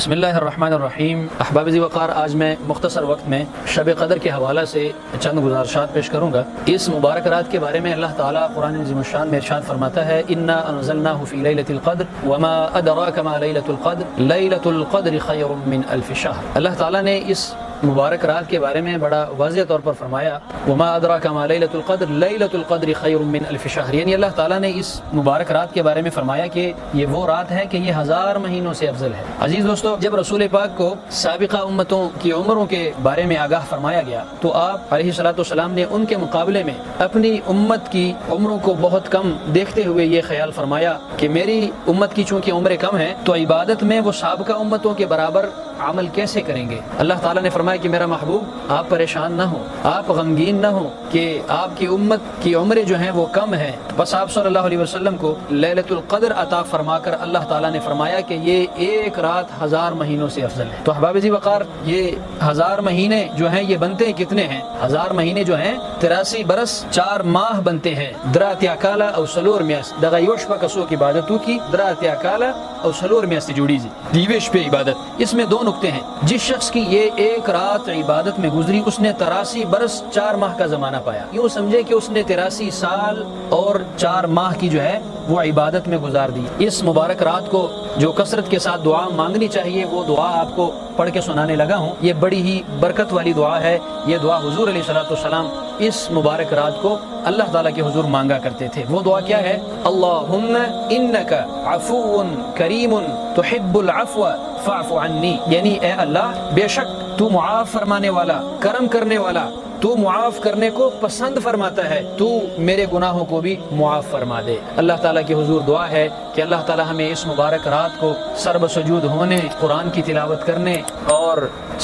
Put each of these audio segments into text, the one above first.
بسم اللہ الرحمن الرحیم۔ احباب ذی وقار، آج میں مختصر وقت میں شب قدر کے حوالہ سے چند گزارشات پیش کروں گا۔ اس مبارک رات کے بارے میں اللہ تعالیٰ قرآن عظیم الشان میں ارشاد فرماتا ہے، انا انزلناہ فی لیلۃ القدر وما ادراک ما لیلۃ القدر لیلۃ القدر خیر من الف شہر۔ اللہ تعالیٰ نے اس مبارک رات کے بارے میں بڑا واضح طور پر فرمایا، وما ادراک ما لیلۃ القدر لیلۃ القدر خیر من الف شہر، یعنی اللہ تعالیٰ نے اس مبارک رات کے بارے میں فرمایا کہ یہ وہ رات ہے کہ یہ 1000 مہینوں سے افضل ہے۔ عزیز دوستو، جب رسول پاک کو سابقہ امتوں کی عمروں کے بارے میں آگاہ فرمایا گیا تو آپ علیہ الصلوۃ والسلام نے ان کے مقابلے میں اپنی امت کی عمروں کو بہت کم دیکھتے ہوئے یہ خیال فرمایا کہ میری امت کی چونکہ عمریں کم ہیں تو عبادت میں وہ سابقہ امتوں کے برابر عمل کیسے کریں گے۔ اللہ تعالیٰ نے فرمایا کہ میرا محبوب آپ پریشان نہ ہوں، آپ غمگین نہ ہوں کہ آپ کی امت کی عمریں جو ہیں وہ کم ہیں، بس آپ صلی اللہ علیہ وسلم کو لیلۃ القدر عطا فرما کر اللہ تعالیٰ نے فرمایا کہ یہ ایک رات 1000 مہینوں سے افضل ہے۔ تو احباب ذی وقار، یہ 1000 مہینے جو ہیں یہ بنتے ہیں کتنے ہیں؟ 1000 مہینے جو ہیں 83 برس 4 ماہ بنتے ہیں۔ دراتیا کالا او سلور میاس دغه یو شپه کسو کی عبادتو کی دراتیا کالا او سلور میاس جوڑی دیوش پہ عبادت۔ اس میں 2 نقطے ہیں۔ جس شخص کی یہ ایک رات عبادت میں گزری اس نے 83 برس 4 ماہ کا زمانہ پایا۔ یوں سمجھے کہ اس نے 83 سال اور 4 ماہ کی جو ہے وہ عبادت میں گزار دی۔ اس مبارک رات کو جو کثرت کے ساتھ دعا مانگنی چاہیے وہ دعا آپ کو پڑھ کے سنانے لگا ہوں۔ یہ بڑی ہی برکت والی دعا ہے۔ یہ دعا حضور علیہ الصلوۃ والسلام اس مبارک رات کو اللہ تعالیٰ کے حضور مانگا کرتے تھے۔ وہ دعا کیا ہے؟ اللہم انک عفو کریم تحب العفو فاعف عنی، یعنی اے اللہ بے شک تو معاف فرمانے والا، کرم کرنے والا، تو معاف کرنے کو پسند فرماتا ہے، تو میرے گناہوں کو بھی معاف فرما دے۔ اللہ تعالیٰ کی حضور دعا ہے کہ اللہ تعالیٰ ہمیں اس مبارک رات کو سر بسجود ہونے، قرآن کی تلاوت کرنے اور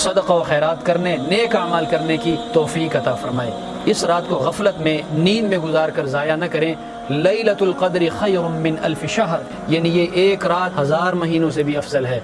صدقہ و خیرات کرنے، نیک اعمال کرنے کی توفیق عطا فرمائے۔ اس رات کو غفلت میں، نیند میں گزار کر ضائع نہ کریں۔ لیلۃ القدر خیر من الف شہر، یعنی یہ ایک رات 1000 مہینوں سے بھی افضل ہے۔